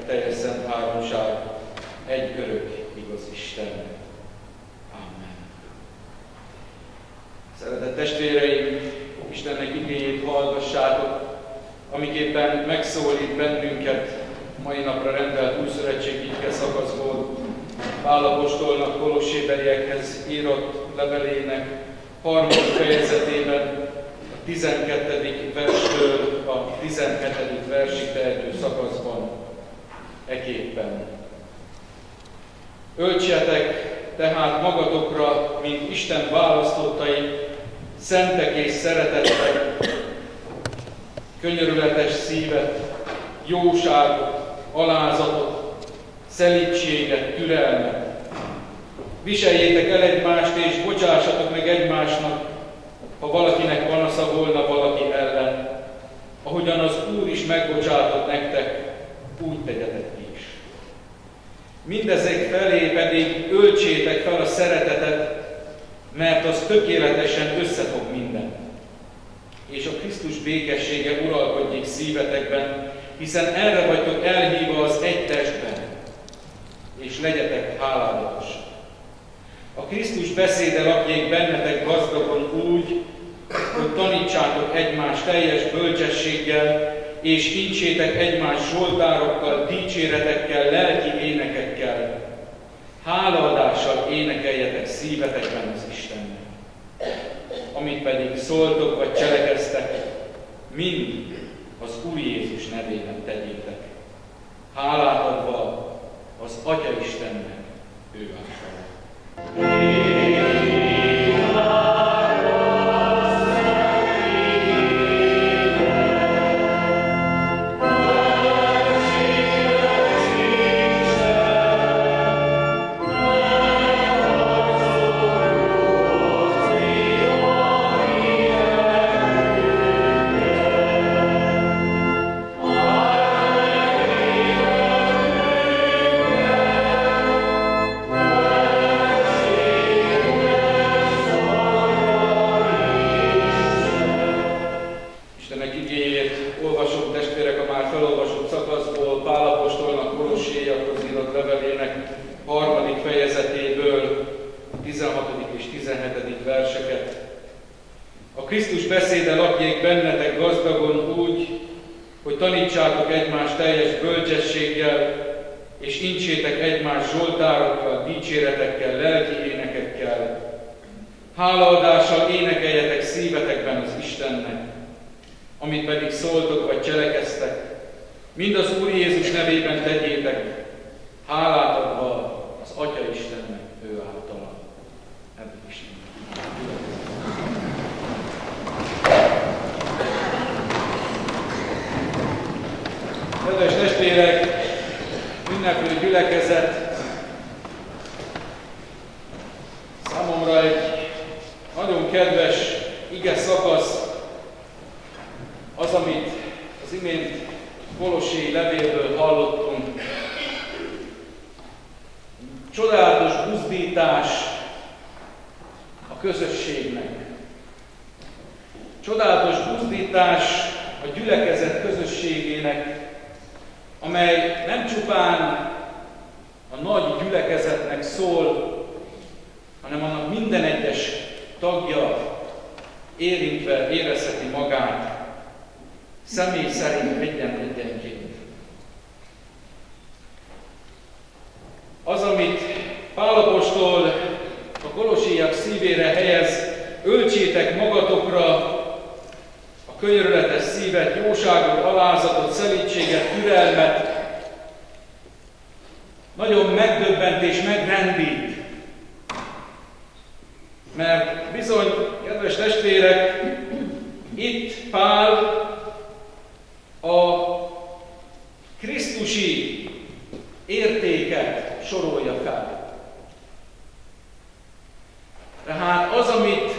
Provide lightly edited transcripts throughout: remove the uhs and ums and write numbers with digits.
teljes szent háromság, egy örök igaz Isten. Amen. Szeretett testvéreim, Istennek igéjét hallgassátok, amiképpen megszólít bennünket mai napra rendelt újszövetségi ige szakaszból, Pál apostolnak Kolossébeliekhez írott levelének 3. fejezetében, a 12. verstől a 17. versig terjedő szakaszban eképpen. Öltsetek tehát magatokra, mint Isten választottai, szentek és szeretettek, könyörületes szívet, jóságot, alázatot, szelídséget, türelmet. Viseljétek el egymást, és bocsássatok meg egymásnak, ha valakinek panasza volna valaki ellen. Ahogyan az Úr is megbocsátott nektek, úgy tegyetek is. Mindezek felé pedig öltsétek fel a szeretetet, mert az tökéletesen összefog mindent. És a Krisztus békessége uralkodjék szívetekben, hiszen erre vagytok elhívva az egy testben, és legyetek háládatosak. A Krisztus beszéde lakjék bennetek gazdagon úgy, hogy tanítsátok egymást teljes bölcsességgel, és incsétek egymást zsoltárokkal, dicséretekkel, lelki énekekkel. Hálaadással énekeljetek szívetekben az Istennek. Amit pedig szóltok vagy cselekeztek, mind az Úr Jézus nevében tegyétek. Hálát adva az Atya Istennek, ő által. Krisztus beszéde lakjék bennetek gazdagon úgy, hogy tanítsátok egymást teljes bölcsességgel, és incsétek egymást zsoltárokkal, dicséretekkel, lelki énekekkel. Hálaadással énekeljetek szívetekben az Istennek, amit pedig szóltok vagy cselekeztek, mind az Úr Jézus nevében tegyétek, hálát adva az Atya Istennek, ő általa. Ebből is kedves testvérek, ünneplő gyülekezet, számomra egy nagyon kedves ige szakasz az, amit az imént Kolossé levélből hallottunk. Csodálatos buzdítás a közösségnek. Csodálatos buzdítás a gyülekezet közösségének, amely nem csupán a nagy gyülekezetnek szól, hanem annak minden egyes tagja érintve érezheti magát, személy szerint egyenként. Az, amit Pál apostol a kolossaiak szívére helyez, öltsétek magatokra a könyörületes szívet, jóságot, alázatot, szelídséget, türelmet, nagyon megdöbbent és megrendít. Mert bizony, kedves testvérek, itt Pál a krisztusi értéket sorolja fel. Tehát az, amit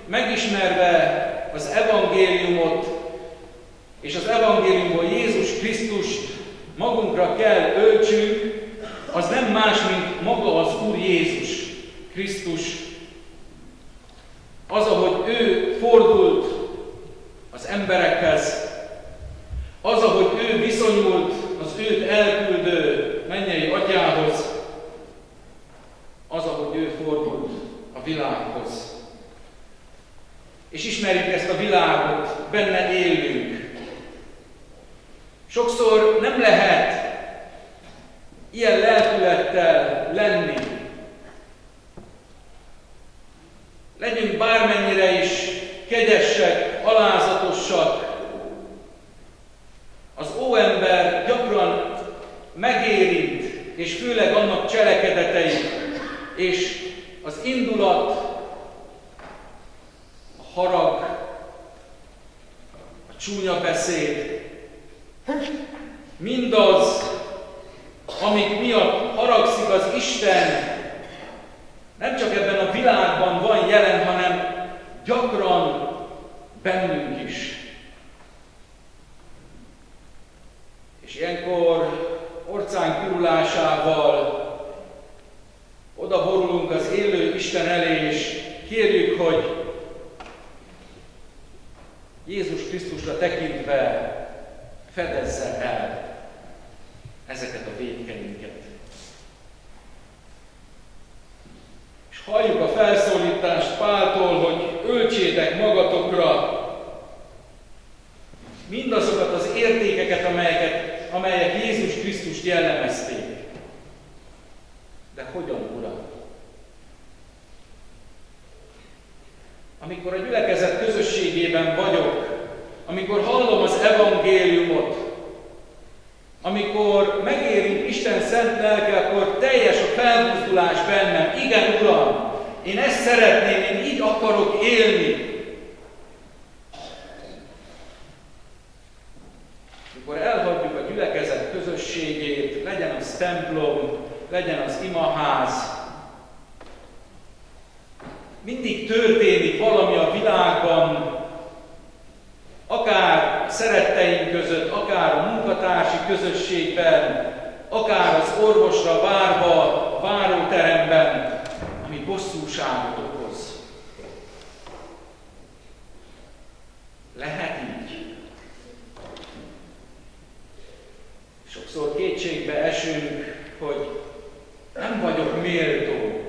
megismerve az evangéliumot és az evangéliumból Jézus Krisztust magunkra kell öltsünk, az nem más, mint maga az Úr Jézus Krisztus. Az, ahogy ő fordult az emberekhez, az, ahogy ő viszonyult az őt elküldő benne élünk. Sokszor nem lehet ilyen lelkülettel lenni. Legyünk bármennyire is kegyesek, alázatosak. Az óember gyakran megérint, és főleg annak cselekedetei, és az indulat, a harag, a csúnya beszéd, mindaz, amik miatt haragszik az Isten, nem csak ebben a világban van jelen, hanem gyakran bennünk is. És ilyenkor orcánk pirulásával oda borulunk az élő Isten elé, és kérjük, hogy Jézus Krisztusra tekintve fedezze el ezeket a vétkeinket. És halljuk a felszólítást Páltól, hogy öltsétek magatokra mindazokat az értékeket, amelyek Jézus Krisztust jellemezték. De hogyan, Uram? Amikor a gyülekezet közösségében vagyok, amikor hallom az evangéliumot, amikor megérint Isten szent lelke, akkor teljes a felbuzdulás bennem. Igen, Uram, én ezt szeretném, én így akarok élni. Amikor elhagyjuk a gyülekezet közösségét, legyen az templom, legyen az imaház, mindig történik valami a világban, akár szeretteink között, akár a munkatársi közösségben, akár az orvosra várva, a váróteremben, ami bosszúságot okoz. Lehet így. Sokszor kétségbe esünk, hogy nem vagyok méltó.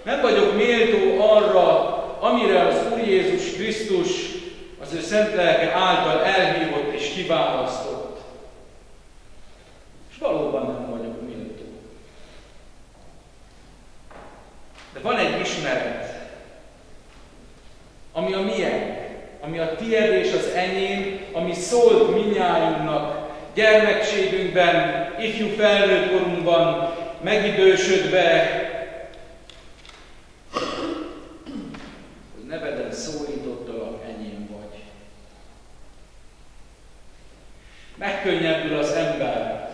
Nem vagyok méltó arra, amire az Úr Jézus Krisztus az ő szent lelke által elhívott és kiválasztott. És valóban nem vagyok méltó. De van egy ismeret, ami a miénk, ami a tied és az enyém, ami szólt mindnyájunknak, gyermekségünkben, ifjú felnőtt korunkban, megidősödve, hogy neveden szólítottalak, enyém vagy. Megkönnyebbül az ember.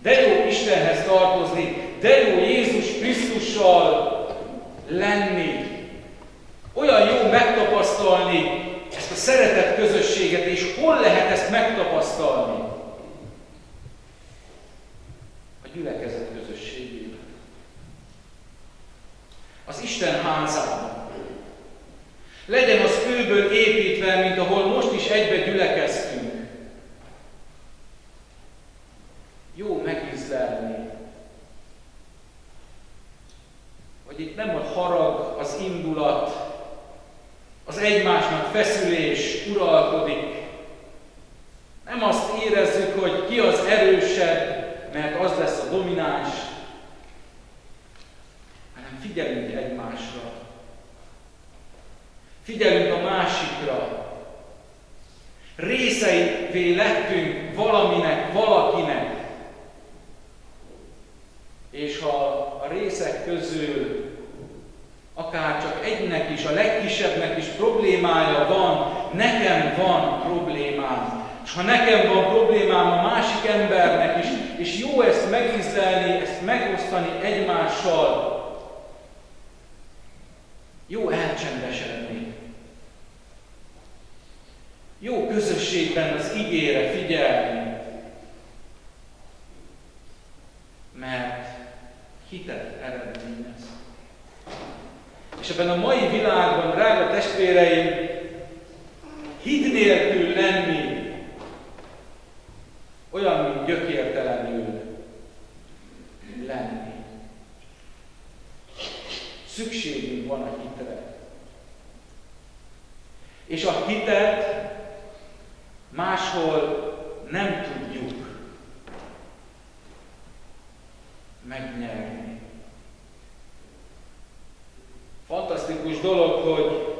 De jó Istenhez tartozni, de jó Jézus Krisztussal lenni. Olyan jó megtapasztalni ezt a szeretet közösséget, és hol lehet ezt megtapasztalni? A gyülekezet közösségében. Az Isten házában. Legyen az kőből építve, mint ahol most is egybe gyülekeztünk. Jó megízlelni, hogy itt nem a harag, az indulat, az egymásnak feszülés uralkodik. Nem azt érezzük, hogy ki az erősebb, mert az lesz a domináns, hanem figyelünk egymásra. Figyelünk a másikra. Részeivé lettünk valaminek, valakinek. És ha a részek közül akár csak egynek is, a legkisebbnek is problémája van, nekem van problémám. És ha nekem van problémám a másik embernek is, és jó ezt megízlelni, ezt megosztani egymással, jó elcsendesedni. Jó közösségben az igére figyelni. Mert hitet eredményez. És ebben a mai világban, drága testvéreim, hit nélkül lenni olyan, mint gyökértelenül lenni. Szükségünk van a hitre. És a hitet máshol nem tudjuk megnyerni. Fantasztikus dolog, hogy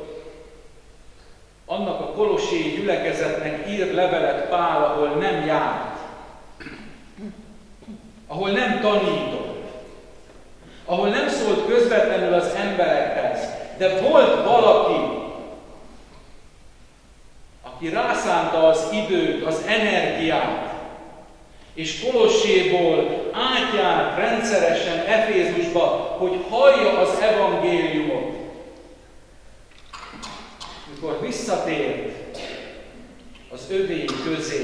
annak a kolosséi gyülekezetnek ír levelet Pál, ahol nem járt, ahol nem tanított, ahol nem szólt közvetlenül az emberekhez, de volt valaki, aki rászánta az időt, az energiát, és Kolosséból átjárt rendszeresen Efézusba, hogy hallja az evangéliumot. Mikor visszatért az övéi közé,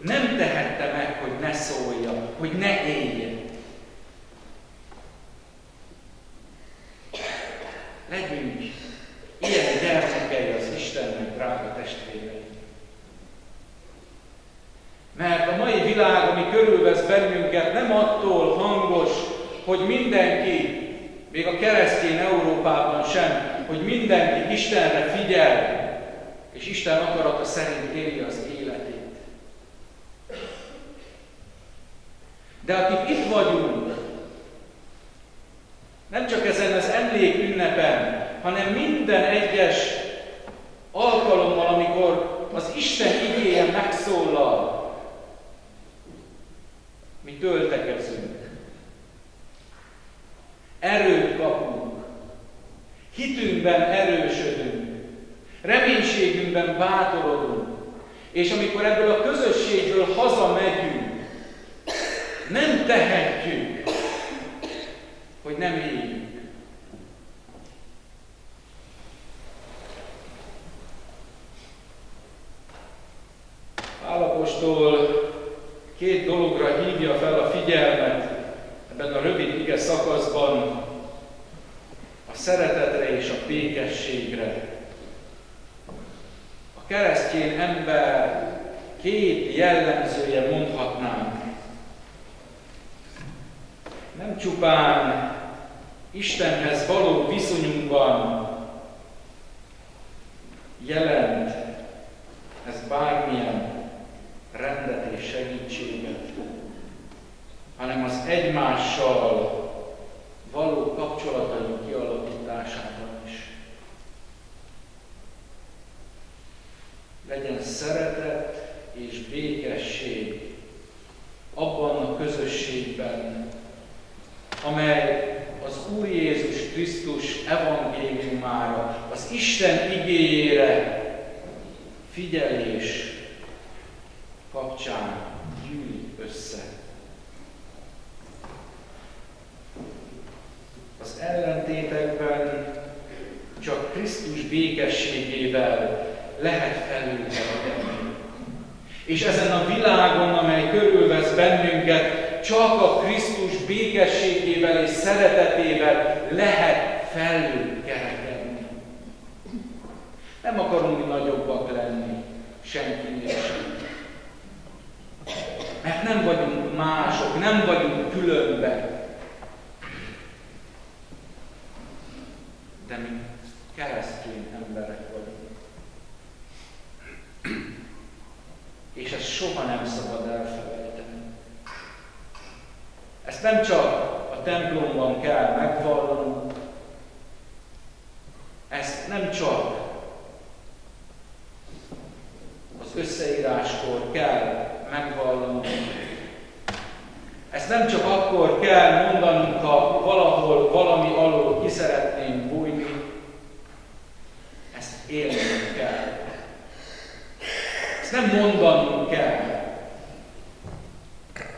nem tehette meg, hogy ne szólja, hogy ne éljen. Legyünk ilyen gyermekei az Istennek, drága testvéreim. Mert a mai világ, ami körülvesz bennünket, nem attól hangos, hogy mindenki, még a keresztény Európában sem, hogy mindenki Istenre figyel, és Isten akarata szerint éli az életét. De akik itt vagyunk, nem csak ezen az emlékünnepen, hanem minden egyes alkalommal, amikor az Isten igéje megszólal, mi töltekezünk. Erőt kapunk. Hitünkben erősödünk. Reménységünkben bátorodunk. És amikor ebből a közösségből hazamegyünk, nem tehetjük, hogy nem éljünk. Pál apostol két dologra hívja fel a figyelmet ebben a rövid ige szakaszban, a szeretetre és a békességre. A keresztény ember két jellemzője, mondhatnánk. Nem csupán Istenhez való viszonyunkban jelent ez bármilyen rendet és segítséget, hanem az egymással való kapcsolataink kialakításában is. Legyen szeretet és békesség abban a közösségben, amely az Úr Jézus Krisztus evangéliumára, az Isten igéjére figyelés kapcsán gyűlik össze. Az ellentétekben csak Krisztus békességével lehet felülkerekedni. És ezen a világon, amely körülvesz bennünket, csak a Krisztus békességével és szeretetével lehet felülkerekedni. Nem akarunk mi nagyobbak lenni, senkinél sem. Mert nem vagyunk mások, nem vagyunk különbek. De mi keresztény emberek vagyunk. És ezt soha nem szabad elfelejteni. Ezt nem csak a templomban kell megvallanunk, ezt nem csak az összeíráskor kell megvallanunk, ezt nem csak akkor kell mondanunk, ha valahol valami alól ki szeretnénk bújni, ezt élnünk kell. Ezt nem mondanunk kell.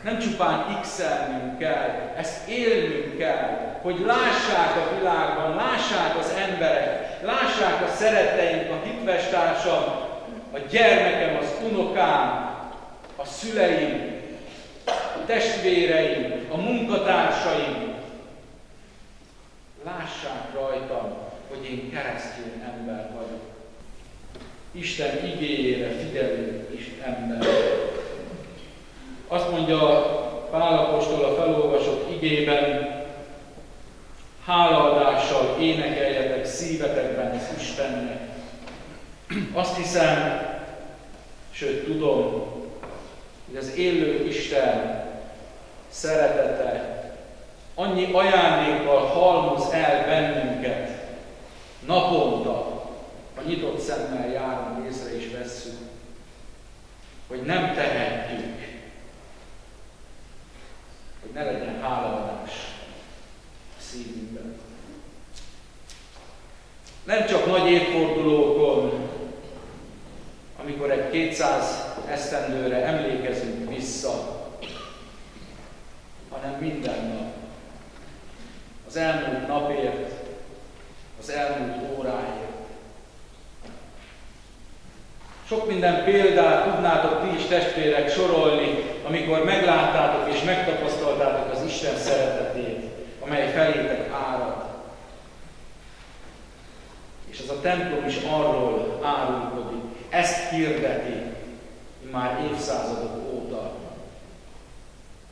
Nem csupán x-elnünk kell, ezt élnünk kell, hogy lássák a világban, lássák az emberek, lássák a szeretteink, a hitvestársam, a gyermekem, az unokám, a szüleim, a testvéreim, a munkatársaim. Lássák rajtam, hogy én keresztény ember vagyok. Isten igéjére figyelő ember. Azt mondja Pál apostol a felolvasott igében, hálaadással énekeljetek szívetekben az Istennek. Azt hiszem, sőt tudom, hogy az élő Isten szeretete annyi ajándékkal halmoz el bennünket naponta, ha nyitott szemmel járunk, észre is vesszük, hogy nem tehetjük, hogy ne legyen hálaadás a szívünkben. Nem csak nagy évfordulókon, amikor egy 200 esztendőre emlékezünk vissza, hanem minden nap. Az elmúlt napért, az elmúlt óráért. Sok minden példát tudnátok ti is, testvérek, sorolni, amikor megláttátok és megtapasztaltátok az Isten szeretetét, amely felétek árad. És az a templom is arról árulkodik, ezt hirdeti már évszázadok óta,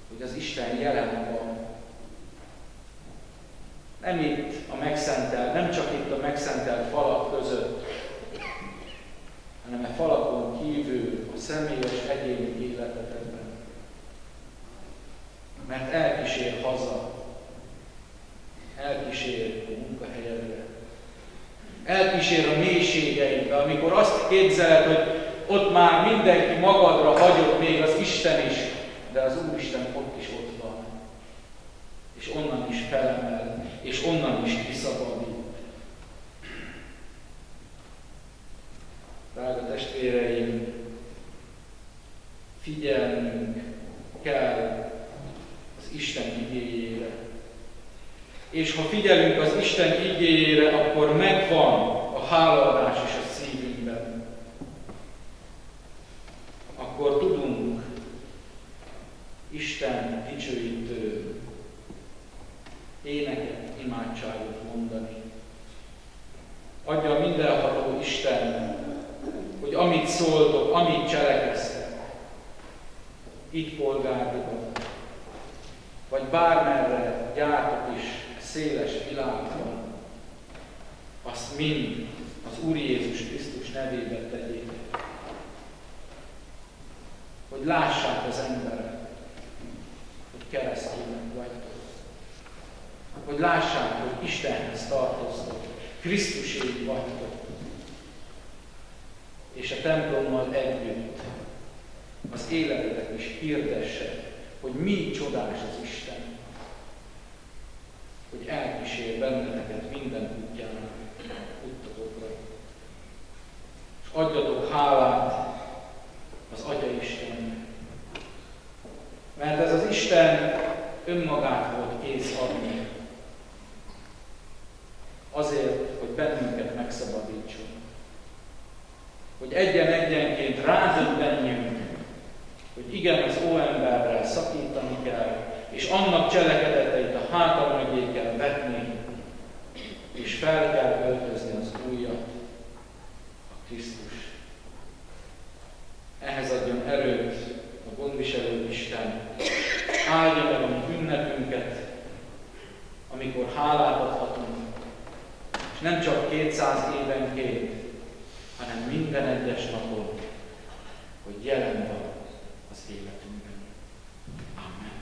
hogy az Isten jelen van. Nem csak itt a megszentelt falak között, hanem a falakon kívül, a személyes egyéni életetekben. Mert elkísér haza, elkísér a munkahelyedre, elkísér a mélységeinkbe, amikor azt képzeled, hogy ott már mindenki magadra hagyott, még az Isten is, de az Úristen ott is ott van. És onnan is felemel, és onnan is kiszabadít. Drága testvéreim, figyelnünk kell az Isten igéjére. És ha figyelünk az Isten igéjére, akkor megvan a hálaadás is a szívünkben. Akkor tudunk Isten dicsőítő éneket, imádságot mondani. Adja mindenható Isten, hogy amit szóltok, amit cselekeztek, itt Polgárdiban, vagy bármerre jártok is széles világban, azt mind az Úr Jézus Krisztus nevében tegyétek. Hogy lássák az emberek, hogy keresztények vagytok. Hogy lássák, hogy Istenhez tartoztok, Krisztusék vagytok. És a templommal együtt az életetek is hirdesse, hogy mi csodás az Isten. Hogy elkísér benneteket minden útjátokra. És adjatok hálát az Atya Istennek. Mert ez az Isten önmagát volt kész adni. Azért, hogy bennünket megszabadítson. Hogy egyen-egyenként rádöbbenjünk, hogy igen, az óemberrel szakítani kell, és annak cselekedeteit a háta mögé kell vetni, és fel kell öltözni az újat, a Krisztus. Ehhez adjon erőt a gondviselő Isten. Áldja meg a mi ünnepünket, amikor hálát adhatunk, és nem csak 200 évenként, hanem minden egyes napon, hogy jelen van az életünkben. Amen.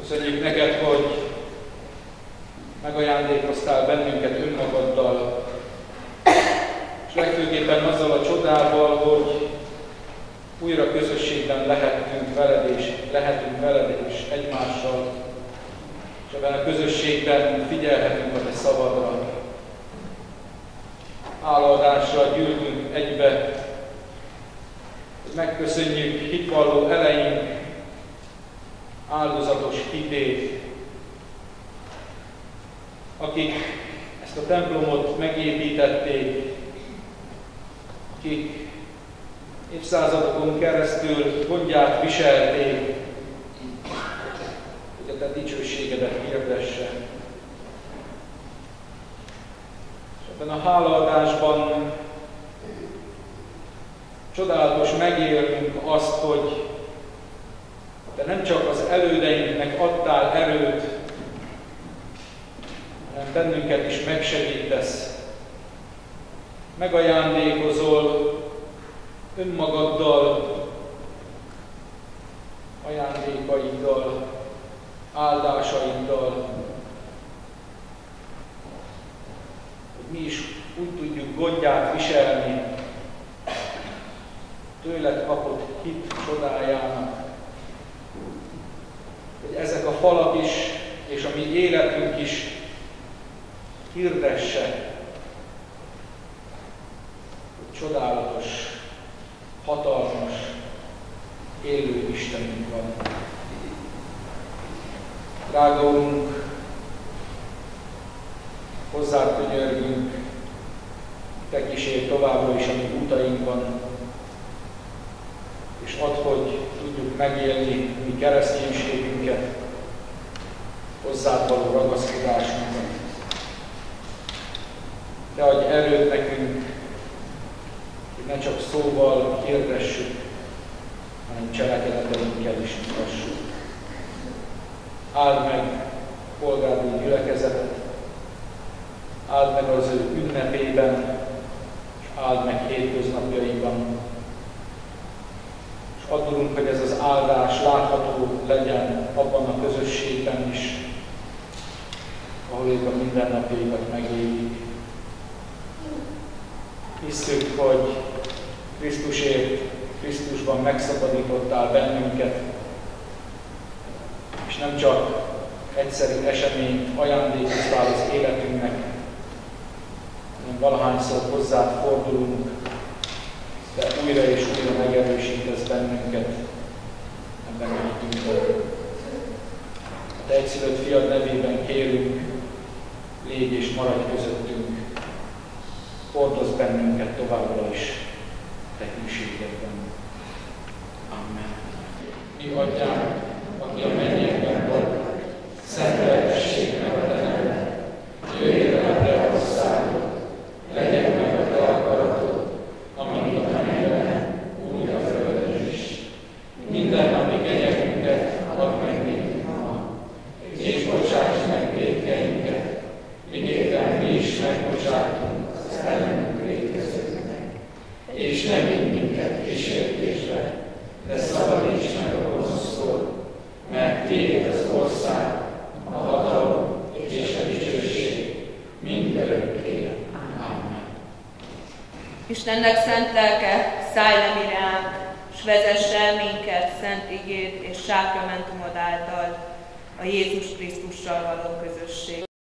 Köszönjük neked, hogy megajándékoztál bennünket önmagaddal, és legfőképpen azzal a csodával, hogy újra közösségben lehetünk veled és egymással, és ebben a közösségben figyelhetünk a te szabadra. Hálaadásra gyűltünk egybe, megköszönjük hitvalló eleink áldozatos hitét, akik ezt a templomot megépítették, akik évszázadokon keresztül gondját viselték, hogy a te dicsőségedet hirdesse. És ebben a hálaadásban csodálatos megélnünk azt, hogy te nem csak az elődeinknek adtál erőt, hanem bennünket is megsegítesz. Megajándékozol önmagaddal, ajándékaiddal, áldásaiddal, hogy mi is úgy tudjuk gondját viselni, tőled kapott hit csodájának, hogy ezek a falak is, és a mi életünk is hirdesse, hogy csodálatos, hatalmas, élő Istenünk van. Drága Urunk, hozzád könyörgünk, te kísérj továbbra is a mi útainkban, és add, hogy tudjuk megélni mi kereszténységünket, hozzád való ragaszkodásunkat. Te adj erőt nekünk, hogy ne csak szóval hirdessük, hanem cselekedeteinkkel is mutassuk. Áld meg polgári gyülekezetet, áld meg az ő ünnepében, és áld meg hétköznapjaiban. És add, Urunk, hogy ez az áldás látható legyen abban a közösségben is, ahol ők a mindennapjaikat megélik. Hisszük, hogy Krisztusért, Krisztusban megszabadítottál bennünket, és nem csak egyszerű eseményt ajándékoztál az életünknek, hanem valahányszor hozzád fordulunk, de újra és újra megerősítesz bennünket ebben a hitünkben. A te egyszülött fiad nevében kérünk, légy és maradj közöttünk, hordozz bennünket továbbra is te hűségedben. Amen. Mi Atyánk, aki a mennyekben vagy, szenteltessék meg a te neved, jöjjön el a te országod, legyen meg a te akaratod, amint a mennyben, úgy a földön is. Mindennapi kenyerünket add meg nékünk ma, és bocsáss meg vétkeinket, miképpen mi is megbocsátunk az ellenünk vétkezőknek. És ne vigy minket kísértésbe, de szabadíts meg a gonosztól, mert tiéd az ország, a hatalom és a dicsőség mindörökké. Amen. Istennek szent lelke, szállj le mi ránk, s vezess el minket szent igéd és sákramentumod által a Jézus Krisztussal való közösség.